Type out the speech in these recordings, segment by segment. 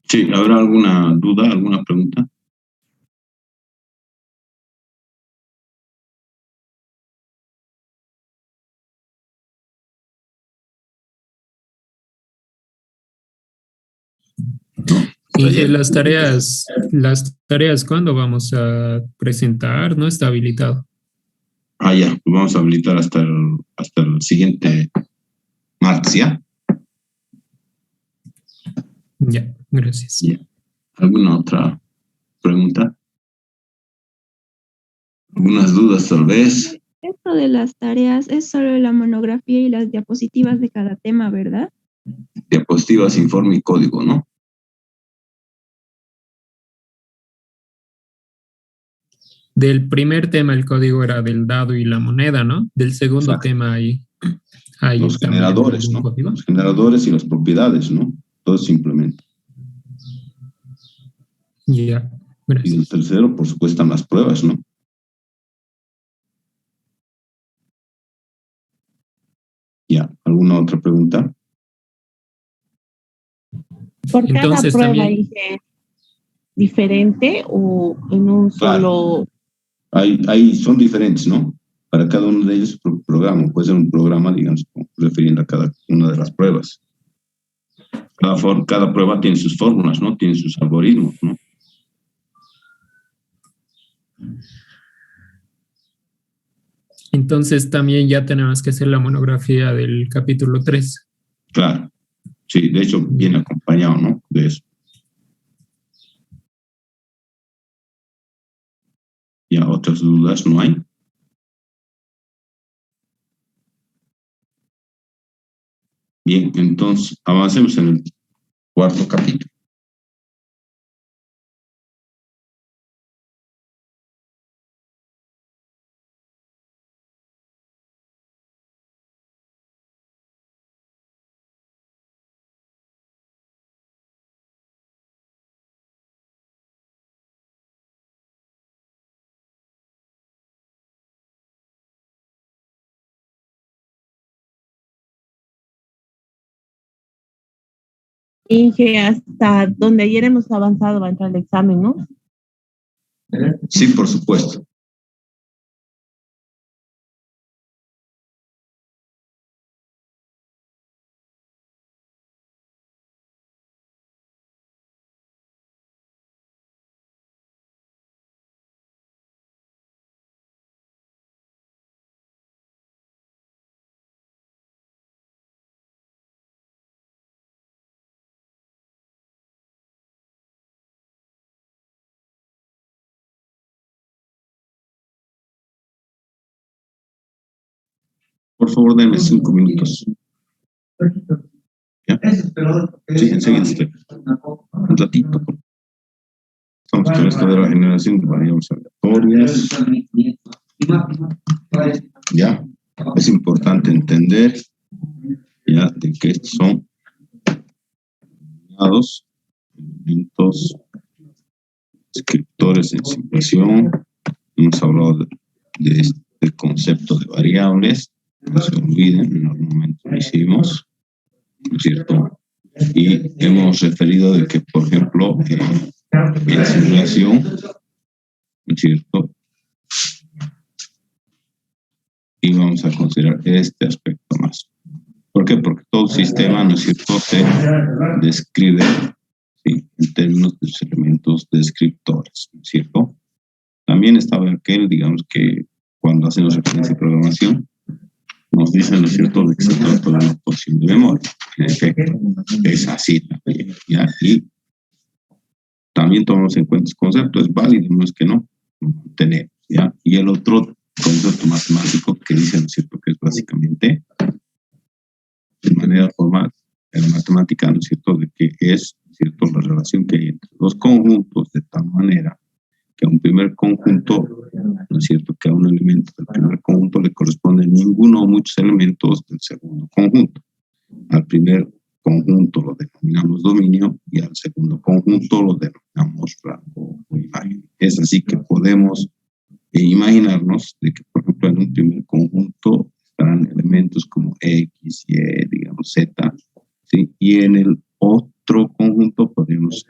Sí, ¿habrá alguna duda, alguna pregunta? Y las tareas, ¿cuándo vamos a presentar? No está habilitado. Ya, pues vamos a habilitar hasta el siguiente martes, ¿ya? Ya, gracias. Ya. ¿Alguna otra pregunta? ¿Algunas dudas tal vez? Esto de las tareas es solo la monografía y las diapositivas de cada tema, ¿verdad? Diapositivas, informe y código, ¿no? Del primer tema el código era del dado y la moneda, ¿no? Del segundo Exacto. tema hay Los también generadores, algún ¿no? código. Los generadores y las propiedades, ¿no? Todo simplemente. Ya, Y gracias. el tercero, por supuesto, están las pruebas, ¿no? Ya, ¿alguna otra pregunta? ¿Por cada Entonces, prueba también, es diferente o en un solo? Son diferentes, ¿no? Para cada uno de ellos, programa. Puede ser un programa, digamos, refiriendo a cada una de las pruebas. Cada prueba tiene sus fórmulas, ¿no? Tiene sus algoritmos, ¿no? entonces también ya tenemos que hacer la monografía del capítulo 3. Claro. Sí, de hecho, viene acompañado, ¿no? De eso. Ya, otras dudas no hay. Bien, entonces avancemos en el cuarto capítulo. Inge, hasta donde ayer hemos avanzado va a entrar el examen, ¿no? Sí, por supuesto. Por favor, denme 5 minutos. ¿Ya? Sí, enseguida estoy. Un ratito. Estamos con esto de la generación de variables aleatorias. Ya, es importante entender ya de que estos son elementos descriptores en simulación. Hemos hablado de este concepto de variables. No se olviden, en algún momento lo hicimos, ¿no es cierto? Y hemos referido de que, por ejemplo, en simulación, ¿no es cierto? Y vamos a considerar este aspecto más. ¿Por qué? Porque todo sistema, ¿no es cierto?, se describe, ¿sí?, en términos de los elementos descriptores, ¿no es cierto? También estaba aquel, digamos, que cuando hacemos referencia a programación, nos dicen, ¿no es cierto?, de que se trata de una porción de memoria. En efecto, es así también, ¿ya? Y también tomamos en cuenta ese concepto, es válido, no es que no, lo tenemos, ¿ya? Y el otro concepto matemático que dice, ¿no es cierto?, que es básicamente, de manera formal, en la matemática, ¿no es cierto?, de que es, ¿cierto?, la relación que hay entre los conjuntos de tal manera que a un primer conjunto, ¿no es cierto?, que a un elemento del primer conjunto le corresponde ninguno o muchos elementos del segundo conjunto. Al primer conjunto lo denominamos dominio y al segundo conjunto lo denominamos rango o imagen. Es así que podemos imaginarnos de que, por ejemplo, en un primer conjunto estarán elementos como X, Y, digamos Z, ¿sí? Y en el otro otro conjunto podemos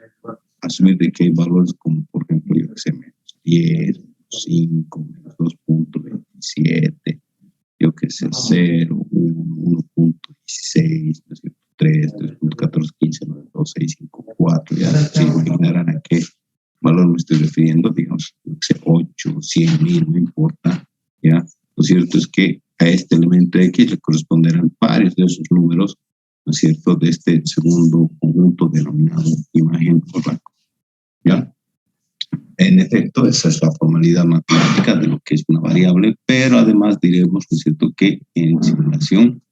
asumir de que hay valores como, por ejemplo, yo que sé, menos 10, 5, menos 2.27, yo que sé, 0, 1, 1.16, 3, 3.14, 15, 9, 2, 6, 5, 4, ya se imaginarán a qué valor me estoy refiriendo, digamos, yo que sé, 8, 100.000, no importa, ya. Lo cierto es que a este elemento de X le corresponderán varios de esos números, ¿no es cierto?, de este segundo conjunto denominado imagen o rango, ¿ya? En efecto, esa es la formalidad matemática de lo que es una variable, pero además diremos, ¿no es cierto?, que en simulación,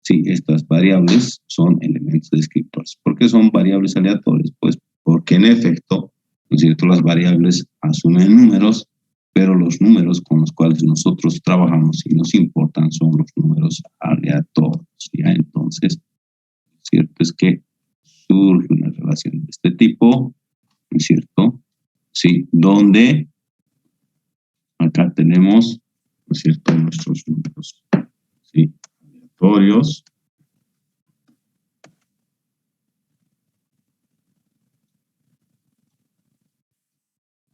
sí, estas variables son elementos descriptores. ¿Por qué son variables aleatorias? Pues porque en efecto, ¿no es cierto?, las variables asumen números, pero los números con los cuales nosotros trabajamos y nos importan son los números aleatorios, ¿ya? Entonces, lo cierto es que surge una relación de este tipo, ¿no es cierto?, sí, donde acá tenemos, ¿no es cierto?, nuestros números, sí, aleatorios,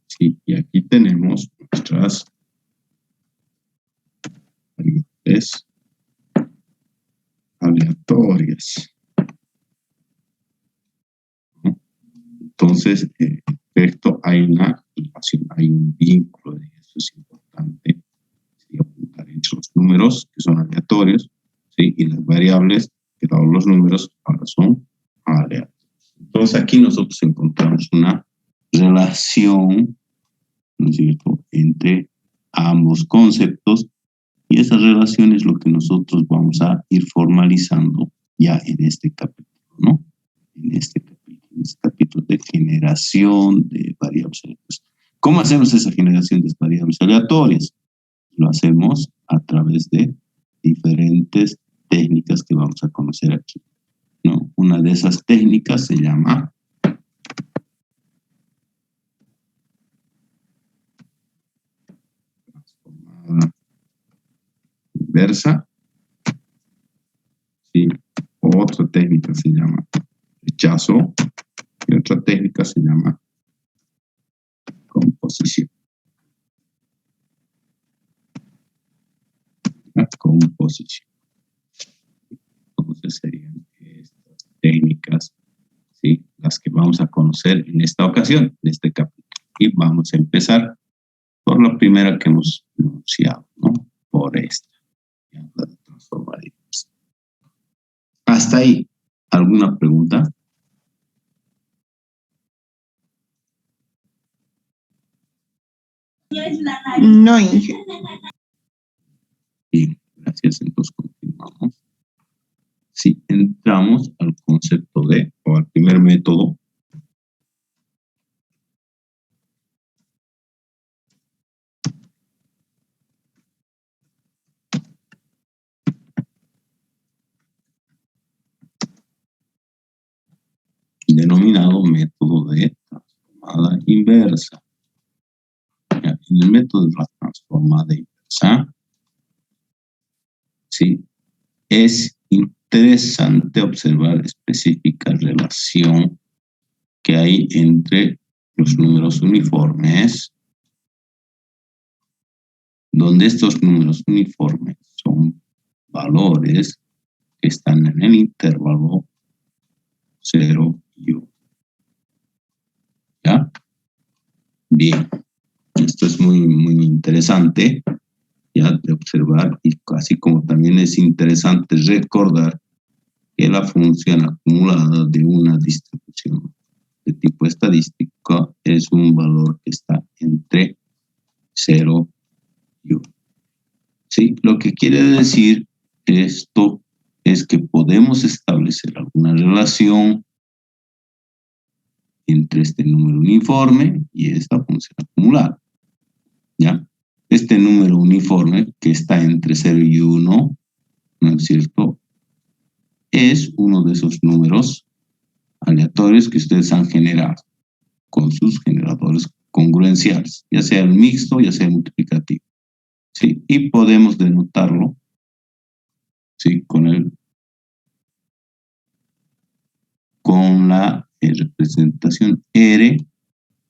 sí, y aquí tenemos nuestras variables aleatorias, ¿no? Entonces, en efecto, hay una relación, hay un vínculo, y eso es importante, ¿sí?, apuntar entre los números que son aleatorios, ¿sí?, y las variables que dados los números ahora son aleatorios. Entonces, aquí nosotros encontramos una relación, ¿no es cierto?, entre ambos conceptos, y esa relación es lo que nosotros vamos a ir formalizando ya en este capítulo, ¿no? En este capítulo de generación de variables aleatorias. ¿Cómo hacemos esa generación de variables aleatorias? Lo hacemos a través de diferentes técnicas que vamos a conocer aquí, ¿no? Una de esas técnicas se llama transformada inversa, ¿sí? Otra técnica se llama rechazo y otra técnica se llama composición. La composición. Entonces serían estas técnicas, ¿sí?, las que vamos a conocer en esta ocasión, en este capítulo. Y vamos a empezar por la primera que hemos enunciado, ¿no? Por esta, la de transformar inversa. Hasta ahí, ¿alguna pregunta? No, Inge. Bien, gracias. Entonces continuamos. Si entramos al concepto de, o al primer método, denominado método de transformada inversa. En el método de la transformada inversa, sí, es interesante observar específica relación que hay entre los números uniformes, donde estos números uniformes son valores que están en el intervalo 0 y 1. ¿Ya? Bien. Esto es muy, muy interesante, ya, de observar, y así como también es interesante recordar que la función acumulada de una distribución de tipo estadístico es un valor que está entre 0 y 1. ¿Sí? Lo que quiere decir esto es que podemos establecer alguna relación entre este número uniforme y esta función acumulada, ¿ya? Este número uniforme que está entre 0 y 1, ¿no es cierto?, es uno de esos números aleatorios que ustedes han generado con sus generadores congruenciales, ya sea el mixto, ya sea el multiplicativo, ¿sí? Y podemos denotarlo, ¿sí?, con con la representación R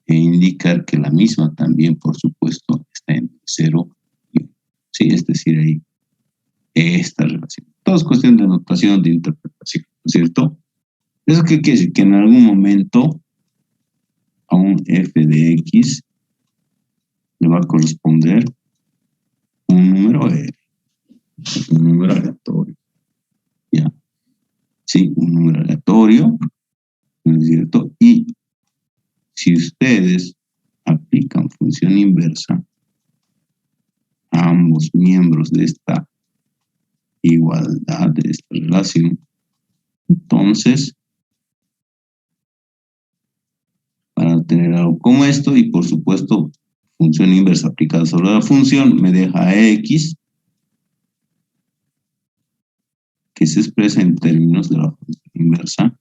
e indicar que la misma también, por supuesto, está entre 0 y 1. Sí, es decir, ahí esta relación. Todo es cuestión de notación, de interpretación, ¿no es cierto? ¿Eso qué quiere decir? Que en algún momento a un f de x le va a corresponder un número R, un número aleatorio. ¿Ya? Sí, un número aleatorio, ¿no es cierto? Y si ustedes aplican función inversa a ambos miembros de esta igualdad, de esta relación, entonces, para tener algo como esto, y por supuesto, función inversa aplicada sobre la función, me deja x, que se expresa en términos de la función inversa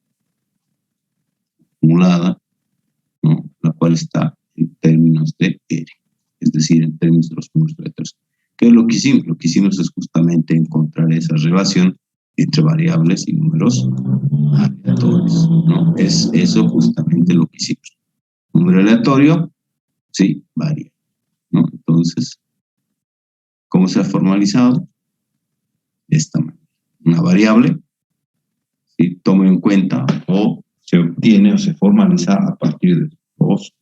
acumulada, ¿no? La cual está en términos de R, es decir, en términos de los números aleatorios. ¿Qué es lo que hicimos? Lo que hicimos es justamente encontrar esa relación entre variables y números aleatorios, ¿no? Es eso justamente lo que hicimos. Número aleatorio, sí, varía, ¿no? Entonces, ¿cómo se ha formalizado? De esta manera. Una variable, ¿sí? Toma en cuenta o se obtiene o se formaliza a partir de los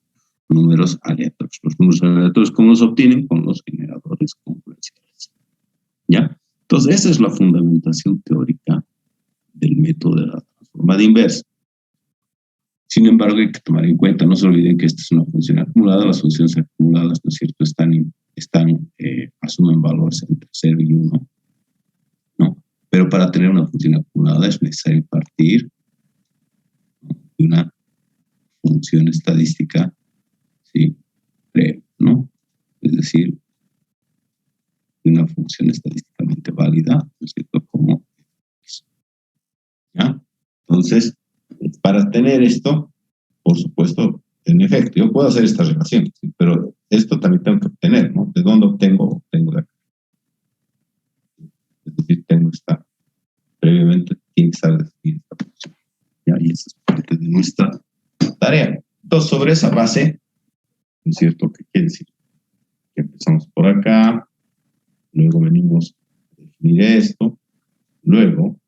números aleatorios. Los números aleatorios, ¿cómo los obtienen? Con los generadores conferenciales. ¿Ya? Entonces, esa es la fundamentación teórica del método de la transformada inversa. Sin embargo, hay que tomar en cuenta, no se olviden que esta es una función acumulada, las funciones acumuladas, ¿no es cierto?, asumen valores entre 0 y 1, ¿no? Pero para tener una función acumulada es necesario partir, ¿no?, de una función estadística, ¿sí?, breve, ¿no? Es decir, de una función estadísticamente válida, ¿no es cierto?, como X. ¿Ya? Entonces, para tener esto, por supuesto, en efecto, yo puedo hacer esta relación, ¿sí?, pero esto también tengo que obtener, ¿no? ¿De dónde obtengo? Obtengo de acá. Es decir, tengo esta, previamente tiene que estar definida esta función. ¿Ya? Y esa es parte de nuestra tarea. Entonces, sobre esa base, ¿no es cierto? ¿Qué quiere decir? Que empezamos por acá, luego venimos a definir esto, luego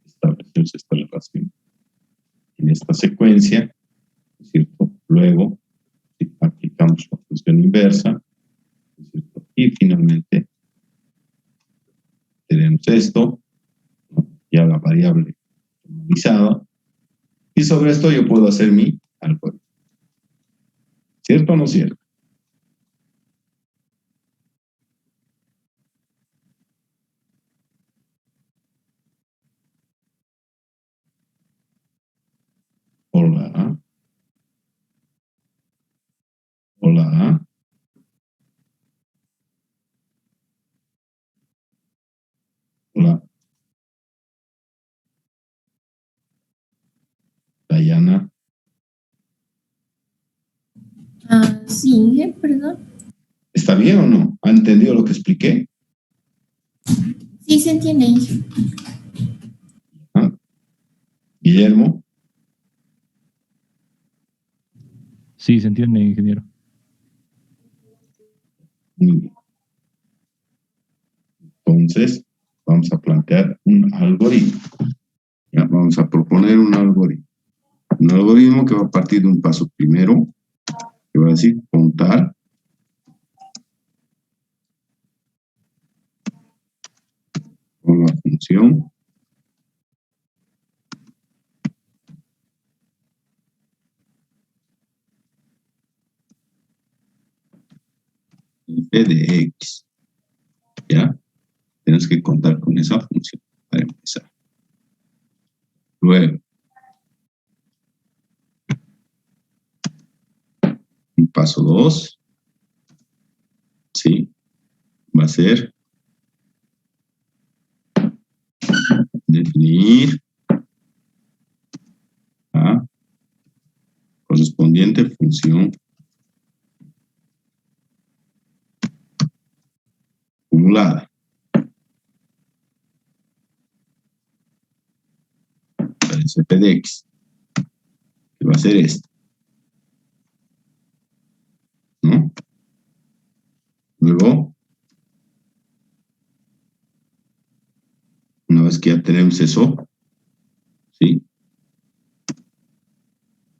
establecemos esta relación en esta secuencia, ¿no es cierto? Luego aplicamos la función inversa, ¿no es cierto? Y finalmente tenemos esto, ¿no?, ya la variable normalizada, y sobre esto yo puedo hacer mi algoritmo. ¿Cierto o no cierto? Hola. Hola. Hola. Dayana. Sí, perdón. ¿Está bien o no? ¿Ha entendido lo que expliqué? Sí, se entiende, Inge. ¿Ah? Guillermo. Sí, se entiende, ingeniero. Muy bien. Entonces, vamos a plantear un algoritmo. Ya, vamos a proponer un algoritmo. Un algoritmo que va a partir de un paso primero, que va a decir contar con la función f de x. ¿Ya? Tenemos que contar con esa función para empezar. Luego, un paso 2, ¿sí?, va a ser definir la correspondiente función acumulada. Para el f de x. va a ser este, ¿no? Luego, una vez que ya tenemos eso, ¿sí?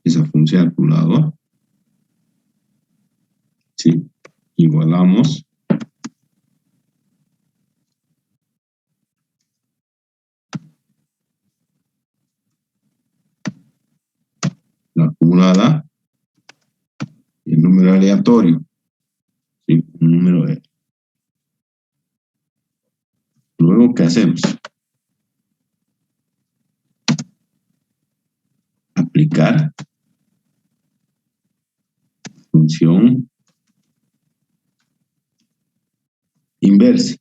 Esa función acumulador, ¿sí? Igualamos la acumulada y el número aleatorio, ¿sí? Un número de. Luego, ¿qué hacemos? Aplicar función inversa.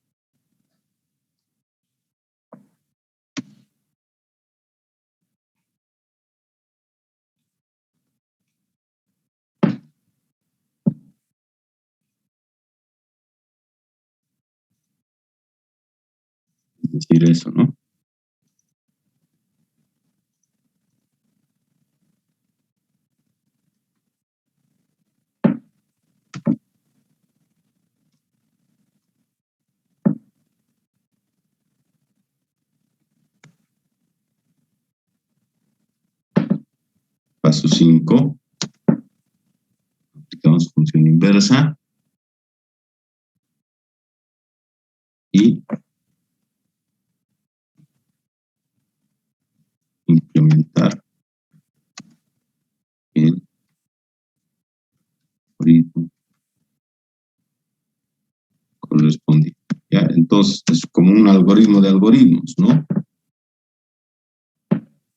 Es decir, eso, ¿no? Paso 5. Aplicamos función inversa. Y implementar el algoritmo correspondiente. ¿Ya? Entonces, es como un algoritmo de algoritmos, ¿no?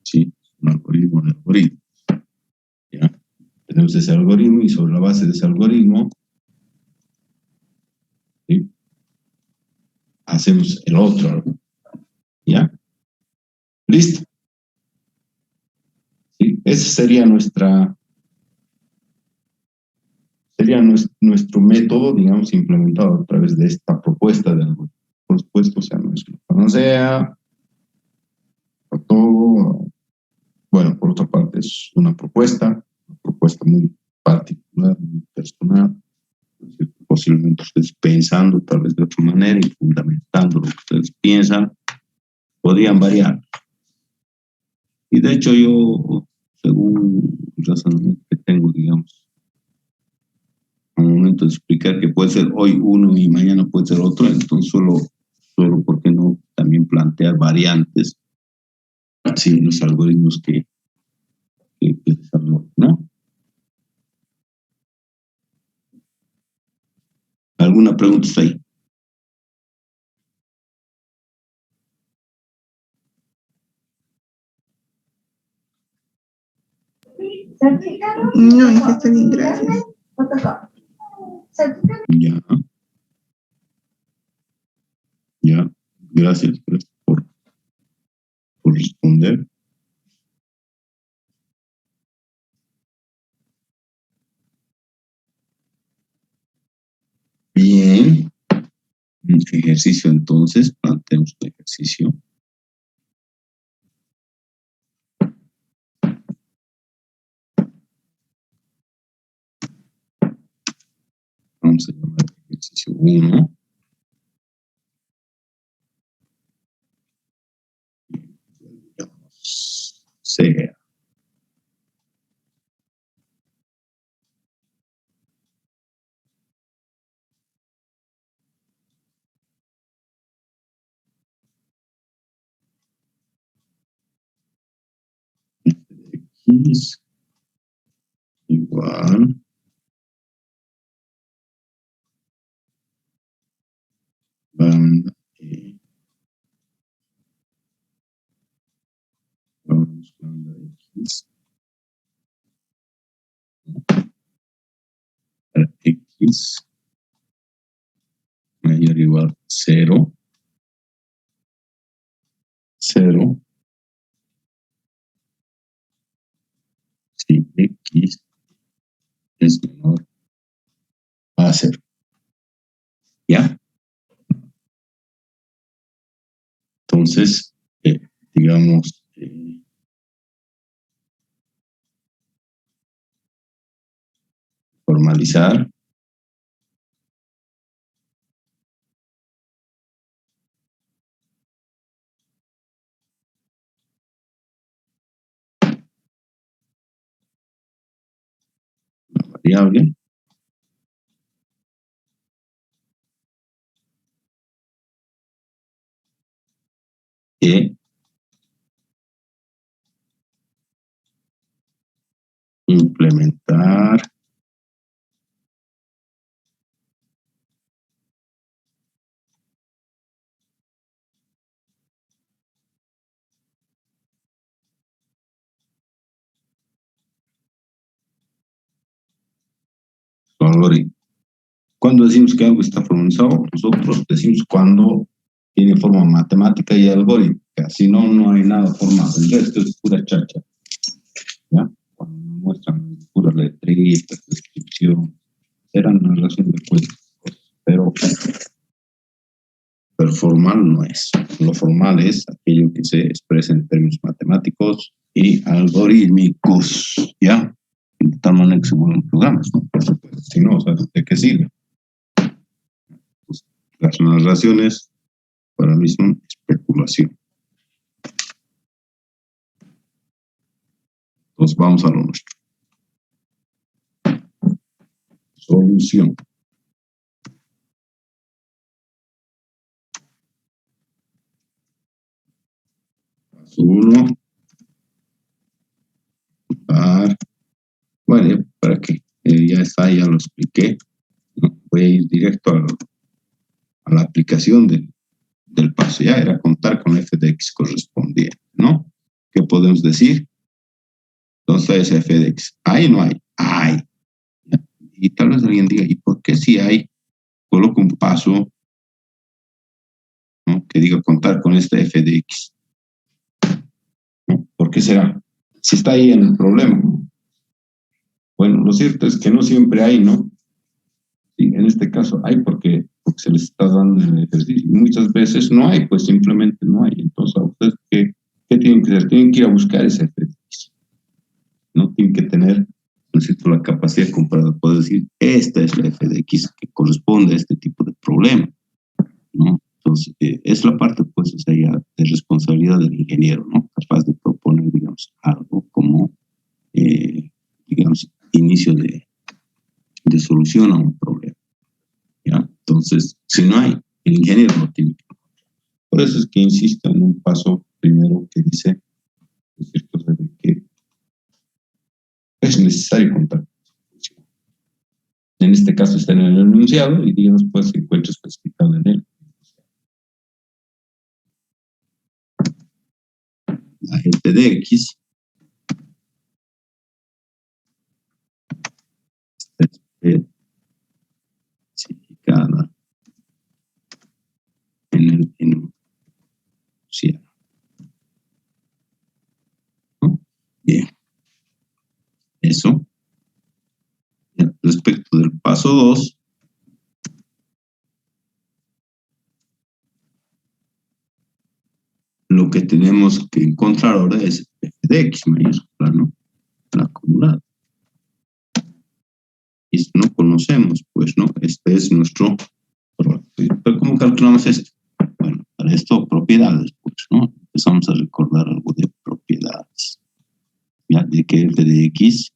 Sí, un algoritmo de algoritmos. ¿Ya? Tenemos ese algoritmo y sobre la base de ese algoritmo, ¿sí? Hacemos el otro. ¿Ya? ¿Listo? ¿Sí? Ese sería nuestro método, digamos, implementado a través de esta propuesta de algoritmo. Por supuesto, o sea, no es una panacea, por todo. Bueno, por otra parte, es una propuesta muy particular, muy personal. Posiblemente ustedes pensando tal vez de otra manera y fundamentando lo que ustedes piensan, podrían variar. Y de hecho yo, según el razonamiento que tengo, digamos, al momento de explicar que puede ser hoy uno y mañana puede ser otro, entonces solo ¿por qué no también plantear variantes? Sí, los algoritmos que desarrollo, ¿no? ¿Alguna pregunta está ahí? No, hija, está bien, gracias. Ya, gracias por responder. Bien, un ejercicio entonces, planteemos un ejercicio. Vamos a llamar ejercicio 1. Sea. X igual banda E. Vamos banda X. Para X mayor o igual a 0. 0. Si X es menor a 0. ¿Ya? Entonces, digamos, formalizar. La variable. Que implementar su algoritmo. Cuando decimos que algo está formalizado, nosotros decimos cuando tiene forma matemática y algorítmica. Si no, no hay nada formado. El resto es pura chacha. ¿Ya? Cuando nos muestran puras letritas, descripción, eran narración de cosas. Pero formal no es. Lo formal es aquello que se expresa en términos matemáticos y algorítmicos, ¿ya? De tal manera que se vuelven programas, ¿no? Por supuesto. Si no, o sea, ¿de qué sirve? Pues, las narraciones para mí son especulación. Entonces vamos a lo nuestro. Solución. Paso 1. Bueno, para que ya está, ya lo expliqué. ¿No? Voy a ir directo a la aplicación del paso. Ya era contar con f de x correspondiente, ¿no? ¿Qué podemos decir? ¿Dónde está ese f de x? ¿Hay o no hay? Hay. Y tal vez alguien diga, ¿y por qué si hay? Coloco un paso, ¿no?, que diga contar con esta f de x. ¿No? ¿Por qué será? Si está ahí en el problema. Bueno, lo cierto es que no siempre hay, ¿no? Sí, en este caso hay porque se les está dando el ejercicio. Muchas veces no hay, pues simplemente no hay. Entonces, ¿a ustedes qué tienen que hacer? Tienen que ir a buscar ese ejercicio. No tienen que tener, ¿no es cierto?, la capacidad comparada de poder decir, esta es la f de x que corresponde a este tipo de problema, ¿no? Entonces, es la parte, pues, o sea, ya de responsabilidad del ingeniero, ¿no? Capaz de proponer, digamos, algo como, digamos, inicio de solución a un problema, ¿ya? Entonces, si no hay, el ingeniero lo tiene que encontrar. Por eso es que insisto en un paso primero que dice, ¿no es cierto?, de que es necesario contar con solución. En este caso está en el enunciado y digamos, pues, se encuentra especificado en él. La f de x está especificada en el enunciado, ¿no? Bien, eso. Respecto del paso 2, lo que tenemos que encontrar ahora es f de x mayúscula, ¿no? La acumulada. Y si no conocemos, pues, ¿no? Este es nuestro. ¿Pero cómo calculamos esto? Bueno, para esto, propiedades, pues, ¿no? Empezamos a recordar algo de propiedades. Ya, de que f de x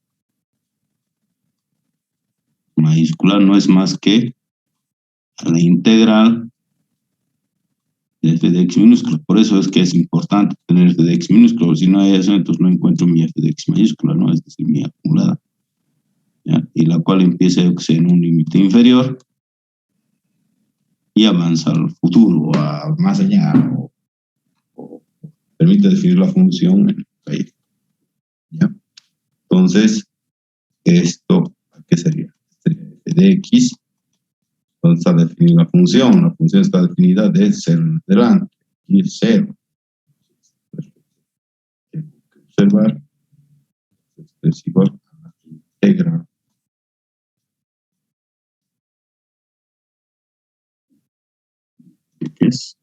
mayúscula no es más que la integral de f de x minúscula. Por eso es que es importante tener f de x minúscula. Si no hay eso, entonces no encuentro mi f de x mayúscula, ¿no? Es decir, mi acumulada. ¿Ya? Y la cual empieza en un límite inferior y avanza al futuro, a más allá, o permite definir la función en el. ¿Ya? Entonces, esto, ¿qué sería? F de x, entonces está definida la función está definida de 0 en adelante, y 0. Tengo que observar, esto es igual a la integral de que es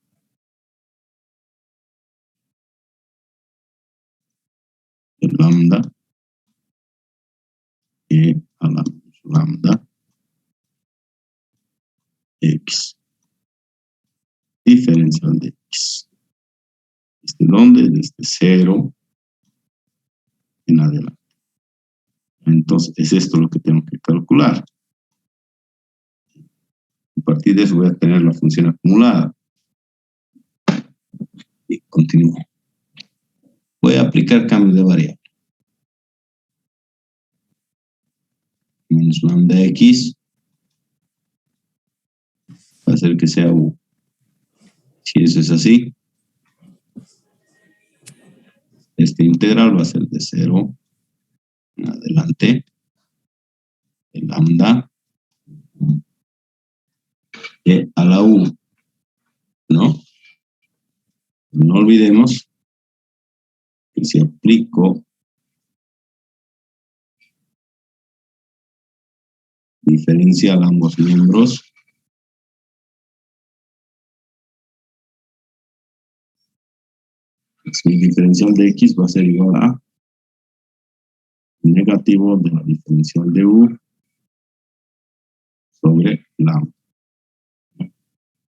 el lambda e a la lambda x. Diferencial de x. ¿Desde dónde? Desde 0 en adelante. Entonces, es esto lo que tengo que calcular. A partir de eso voy a tener la función acumulada. Y continúo. Voy a aplicar cambio de variable. Menos lambda x va a hacer que sea u. Si eso es así, este integral va a ser de 0 en adelante, el lambda a la u, ¿no? No olvidemos que si aplico diferencial a ambos miembros, el diferencial de x va a ser igual a negativo de la diferencial de u sobre lambda.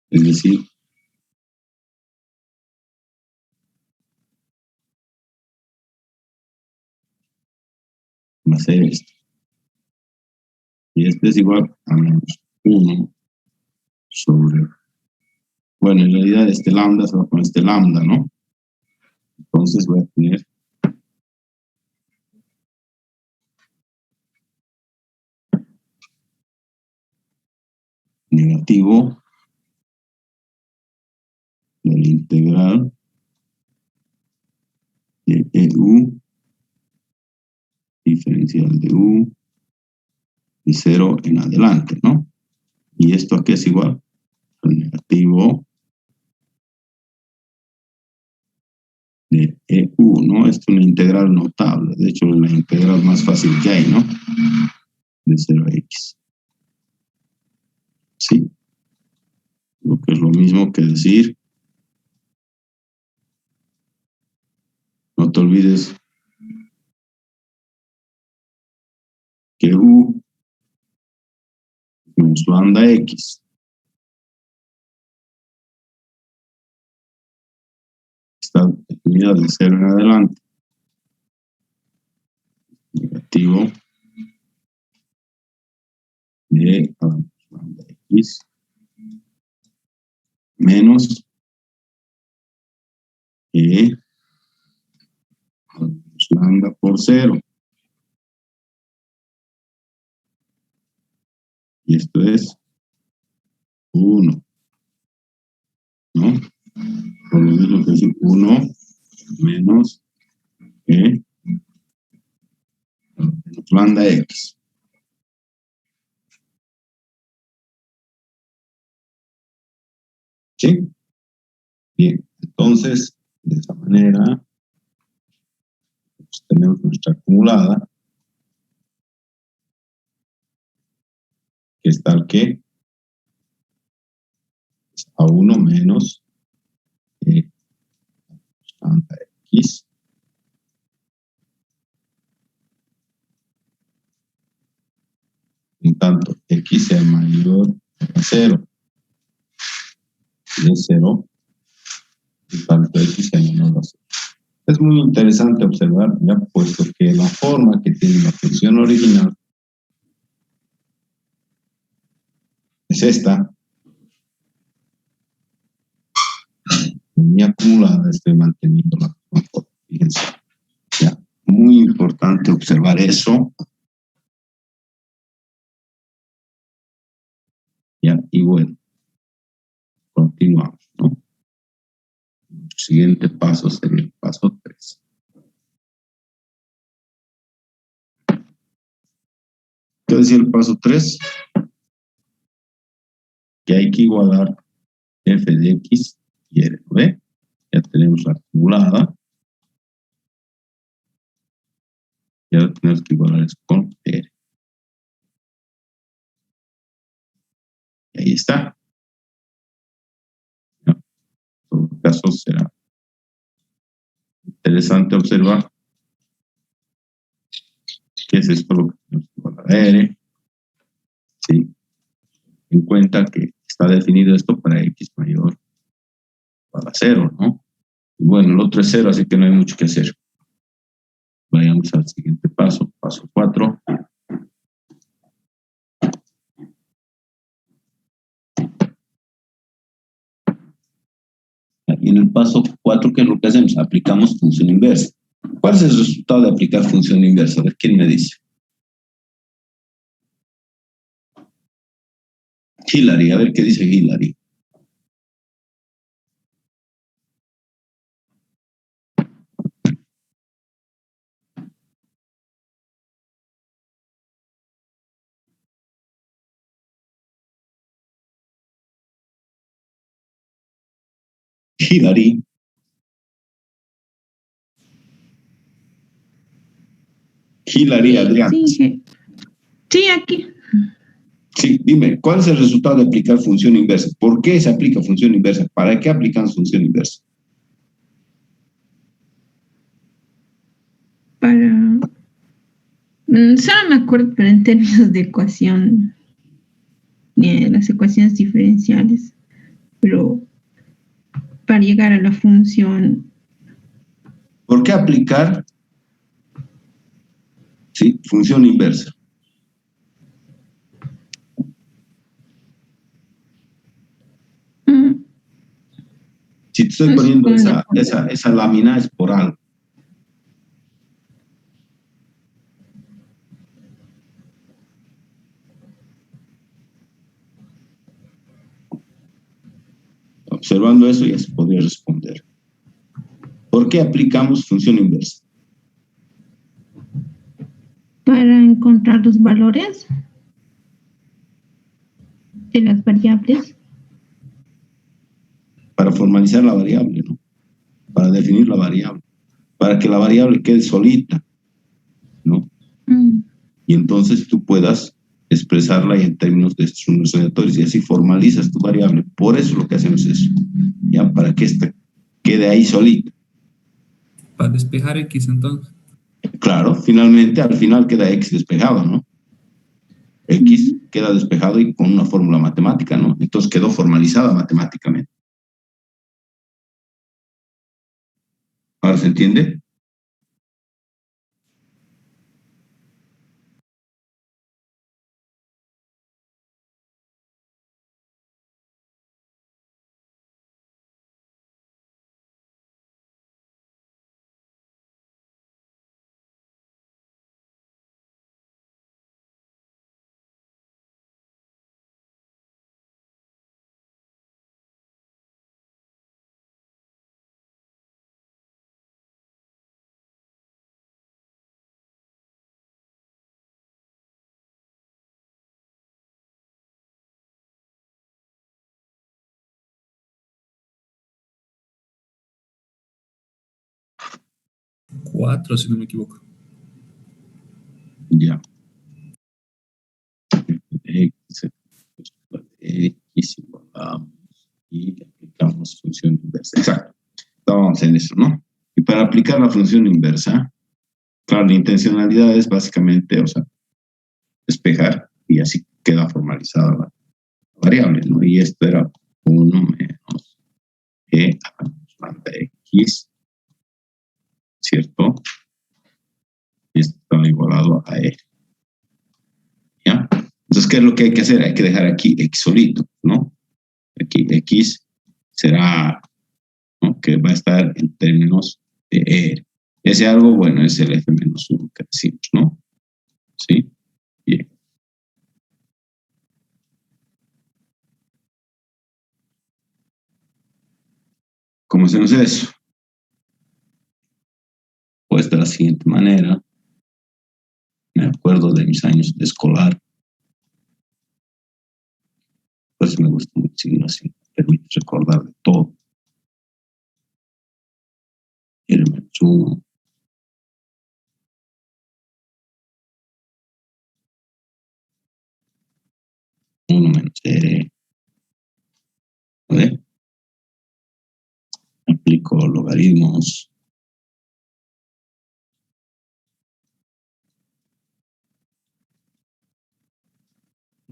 Es decir, va a ser esto. Y este es igual a menos 1 sobre... Bueno, en realidad este lambda se va con este lambda, ¿no? Entonces voy a tener negativo de la integral de EU diferencial de U de 0 en adelante, ¿no? ¿Y esto a qué es igual? Al negativo de EU, ¿no? Esto es una integral notable. De hecho, es la integral más fácil que hay, ¿no? De 0 a X. Sí. Lo que es lo mismo que decir, no te olvides que U menos lambda X está definida de 0 en adelante. Negativo de lambda X menos E lambda por 0. Y esto es 1, ¿no? Por lo mismo que decir 1 menos E menos lambda X. ¿Sí? Bien, entonces, de esa manera, pues, tenemos nuestra acumulada, que es tal que es A1 menos E lambda X en tanto X sea mayor a 0. Y es 0 en tanto X sea menor a 0. Es muy interesante observar, ya puesto que la forma que tiene la función original es esta. En mi acumulada estoy manteniendo la misma forma. Fíjense. Ya, muy importante observar eso. Ya, y bueno, continuamos, ¿no? El siguiente paso sería el paso 3. ¿Qué decía el paso 3? Que hay que igualar f de x y r, ¿ve? Ya tenemos la acumulada. Y ahora tenemos que igualar eso con r. Y ahí está. ¿No? En todo caso será interesante observar qué es esto lo que tenemos que igualar a r. ¿sí? En cuenta que está definido esto para x mayor para 0, ¿no? Y bueno, el otro es 0, así que no hay mucho que hacer. Vayamos al siguiente paso, paso 4. Y en el paso 4, ¿qué es lo que hacemos? Aplicamos función inversa. ¿Cuál es el resultado de aplicar función inversa? A ver, ¿quién me dice? Hillary, a ver qué dice Hillary. Hillary. Hillary, Adrián. Sí, aquí. Sí, dime, ¿cuál es el resultado de aplicar función inversa? ¿Por qué se aplica función inversa? ¿Para qué aplicamos función inversa? Solo me acuerdo, pero en términos de ecuación, las ecuaciones diferenciales, pero para llegar a la función. ¿Por qué aplicar? Sí, función inversa. Si te estoy poniendo esa lámina es por algo. Observando eso ya se podría responder. ¿Por qué aplicamos función inversa? Para encontrar los valores de las variables. Para formalizar la variable, ¿no? Para definir la variable. Para que la variable quede solita, ¿no? Y entonces tú puedas expresarla en términos de estos números aleatorios y así formalizas tu variable. Por eso lo que hacemos es eso, ¿ya? Para que esta quede ahí solita. Para despejar X entonces. Claro, finalmente, al final queda X despejado, ¿no? X queda despejado y con una fórmula matemática, ¿no? Entonces quedó formalizada matemáticamente. ¿Ahora se entiende? Cuatro, si no me equivoco. Ya. X igualamos y aplicamos función inversa. Exacto. Estábamos en eso, ¿no? Y para aplicar la función inversa, claro, la intencionalidad es básicamente, o sea, despejar y así queda formalizada la variable, ¿no? Y esto era 1 menos e a lambda x, ¿cierto? Y esto está igualado a e. ¿Ya? Entonces, ¿qué es lo que hay que hacer? Hay que dejar aquí x solito, ¿no? Aquí x será, ¿no? Que va a estar en términos de e. Ese algo, bueno, es el f-1 que decimos, ¿no? ¿Sí? Bien. ¿Cómo hacemos eso? Pues de la siguiente manera. Me acuerdo de mis años de escolar. Pues me gusta mucho seguir así. Me permite recordar de todo. R menos 1. Uno menos R. ¿Vale? Aplico logaritmos.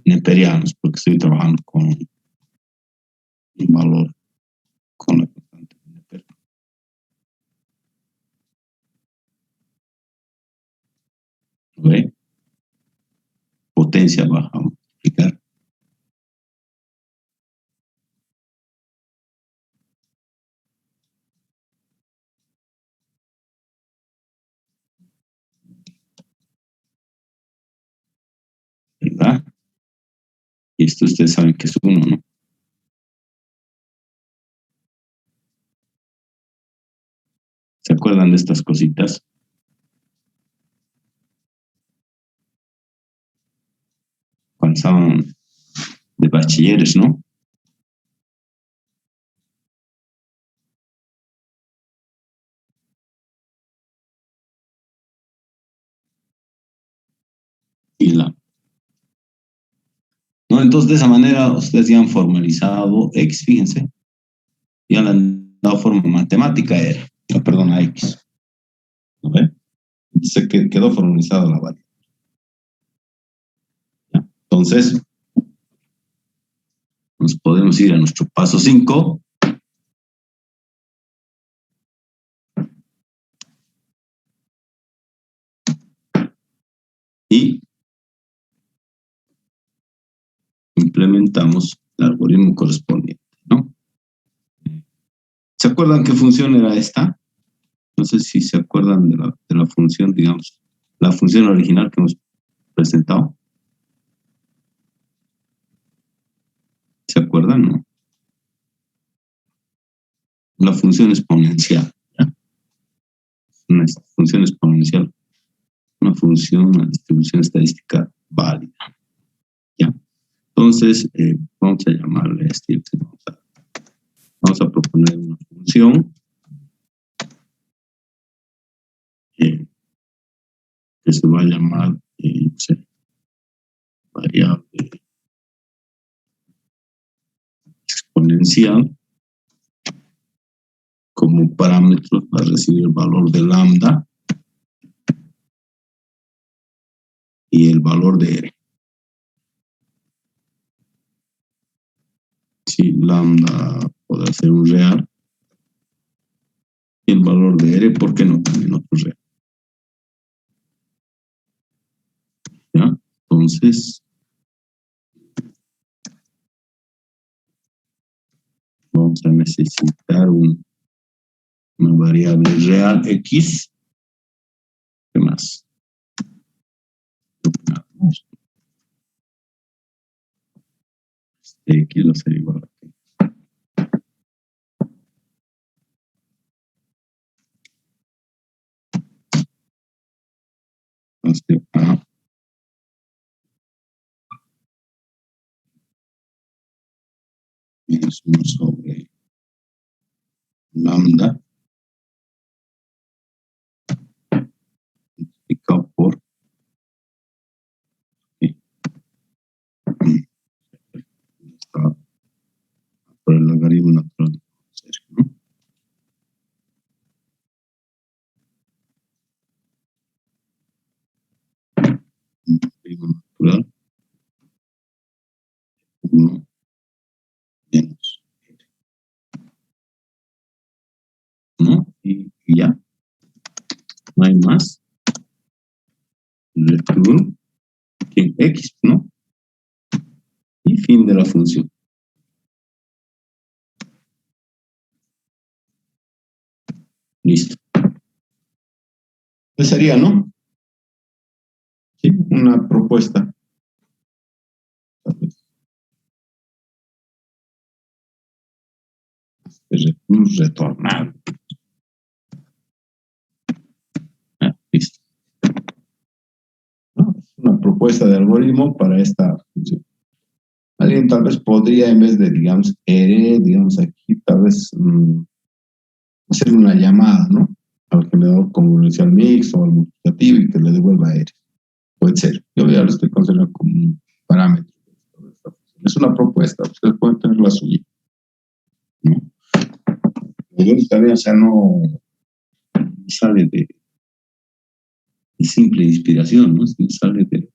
neperianos, porque estoy trabajando con un valor con la constante de Neper. ¿Ve? Potencia baja a multiplicar. ¿Verdad? Y esto ustedes saben que es 1, ¿no? ¿Se acuerdan de estas cositas? Cuando estaban de bachilleres, ¿no? Y la. ¿No? Entonces, de esa manera, ustedes ya han formalizado X, fíjense. Ya le han dado forma matemática a R. No, perdón, a X. ¿No ve? Se quedó formalizada la variable. ¿Ya? Entonces, nos podemos ir a nuestro paso 5. Y implementamos el algoritmo correspondiente, ¿no? ¿Se acuerdan qué función era esta? No sé si se acuerdan de la función, digamos, la función original que hemos presentado. ¿Se acuerdan? No. La función exponencial. ¿Ya? Una función exponencial. Una función, una distribución estadística válida. ¿Ya? Entonces, vamos a llamarle a este. Vamos a proponer una función que se va a llamar no sé, variable exponencial. Como parámetros va a recibir el valor de lambda y el valor de R. Si lambda podrá ser un real y el valor de R, ¿por qué no también otro real? ¿Ya? Entonces, vamos a necesitar una variable real X. ¿Qué más? X va a ser igual a T. Entonces, A menos 1 sobre lambda multiplicado por por el logaritmo natural de 0, ¿no? El logaritmo natural 1 menos R, ¿no? Y ya, no hay más. Return en X, ¿no? Y fin de la función. Listo. ¿Qué sería, no? Sí, una propuesta. Retornar. Listo. ¿No? Es una propuesta de algoritmo para esta función. Alguien tal vez podría, en vez de, digamos, R, digamos aquí, tal vez hacer una llamada, ¿no? Al generador convolucional mixto o al multiplicativo y que le devuelva R. Puede ser. Yo ya lo estoy considerando como un parámetro. Es una propuesta. Ustedes pueden tener la suya, ¿no? También, o sea, no sale de simple inspiración, ¿no? Sale de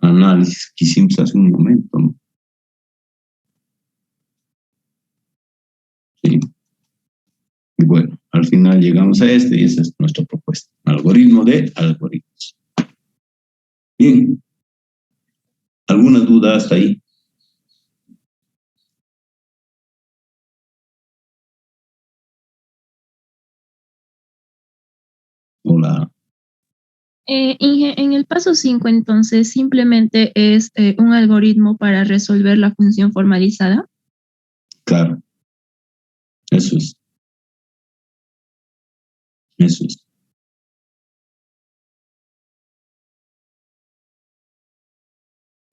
análisis que hicimos hace un momento, ¿no? Sí. Y bueno, al final llegamos a este y esa es nuestra propuesta. Algoritmo de algoritmos. Bien. ¿Alguna duda hasta ahí? Hola. Inge, en el paso 5, entonces, simplemente es un algoritmo para resolver la función formalizada. Claro. Eso es. Eso es.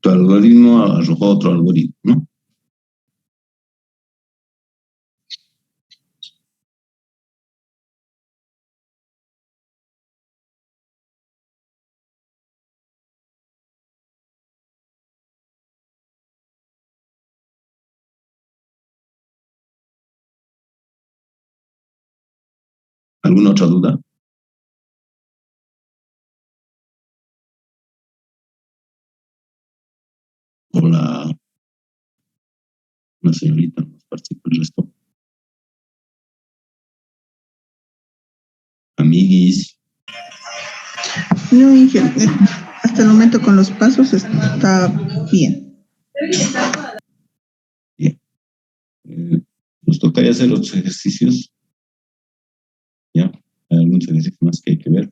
Tu algoritmo arrojó otro algoritmo, ¿no? ¿Alguna otra duda? Hola. Una señorita nos participa el resto. Amiguis. No, Inge, hasta el momento con los pasos está bien. Bien. Nos tocaría hacer otros ejercicios. ¿Ya? Hay algunos ejercicios más que hay que ver.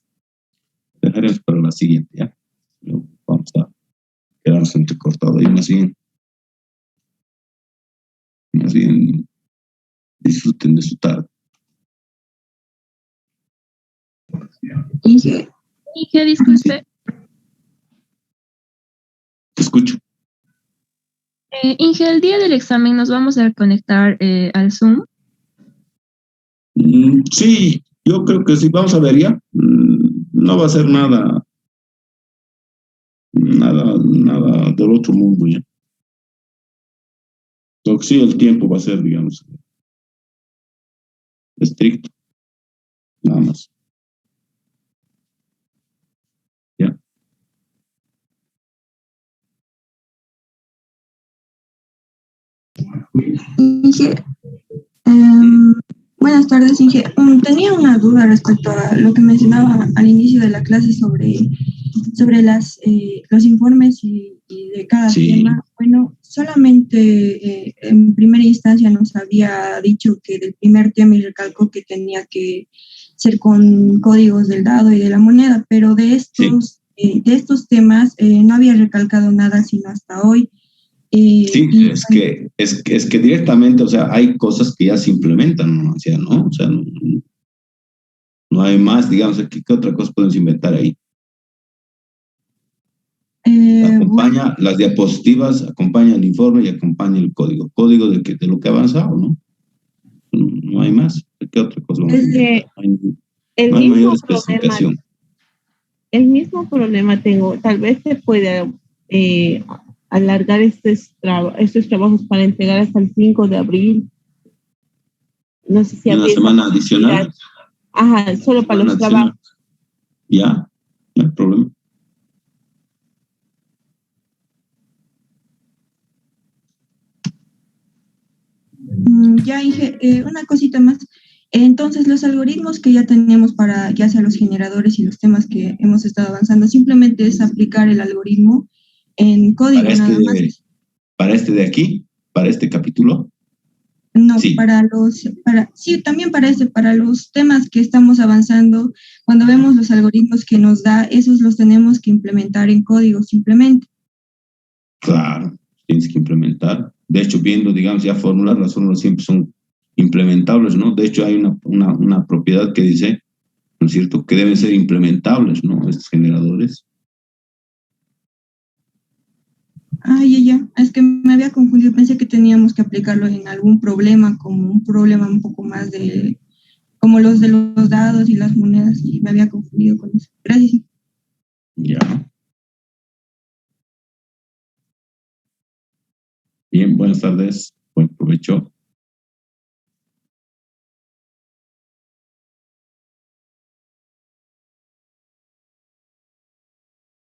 Dejaremos para la siguiente, ¿ya? Luego vamos a quedarnos entrecortados y más bien disfruten de su tarde. Inge, Inge, disculpe. Te escucho. Inge, el día del examen nos vamos a conectar al Zoom. Sí, yo creo que sí. Vamos a ver ya. No va a ser nada del otro mundo ya. Lo que sí, el tiempo va a ser, digamos, estricto. Nada más. Ya. Inge, buenas tardes, Inge. Tenía una duda respecto a lo que mencionaba al inicio de la clase sobre los informes y de cada tema. Bueno, solamente en primera instancia nos había dicho que del primer tema y recalcó que tenía que ser con códigos del dado y de la moneda, pero de estos temas no había recalcado nada sino hasta hoy. Sí, es que directamente, o sea, hay cosas que ya se implementan, ¿no? O sea, ¿no? O sea, no hay más, digamos, ¿qué otra cosa podemos inventar ahí? Acompaña las diapositivas, acompaña el informe y acompaña el código. Código de lo que ha avanzado, ¿no? No hay más. ¿Qué otra cosa vamos a inventar? No hay mayor especificación. El mismo problema tengo. Tal vez se pueda alargar estos trabajos para entregar hasta el 5 de abril. No sé si ¿Una semana adicional? Ajá, solo para los trabajos. Ya, no hay problema. Ya, Inge, una cosita más. Entonces, los algoritmos que ya tenemos para ya sea los generadores y los temas que hemos estado avanzando, simplemente es aplicar el algoritmo en código nada más. ¿Para este de aquí? ¿Para este capítulo? No, sí. Sí, también para los temas que estamos avanzando, cuando vemos los algoritmos que nos da, esos los tenemos que implementar en código simplemente. Claro, tienes que implementar. De hecho, viendo, digamos, ya fórmulas, las fórmulas siempre son implementables, ¿no? De hecho, hay una propiedad que dice, ¿no es cierto?, que deben ser implementables, ¿no?, estos generadores. Ya. Es que me había confundido. Pensé que teníamos que aplicarlo en algún problema, como un problema un poco más como los de los dados y las monedas, y me había confundido con eso. Gracias. Ya. Bien, buenas tardes. Buen provecho.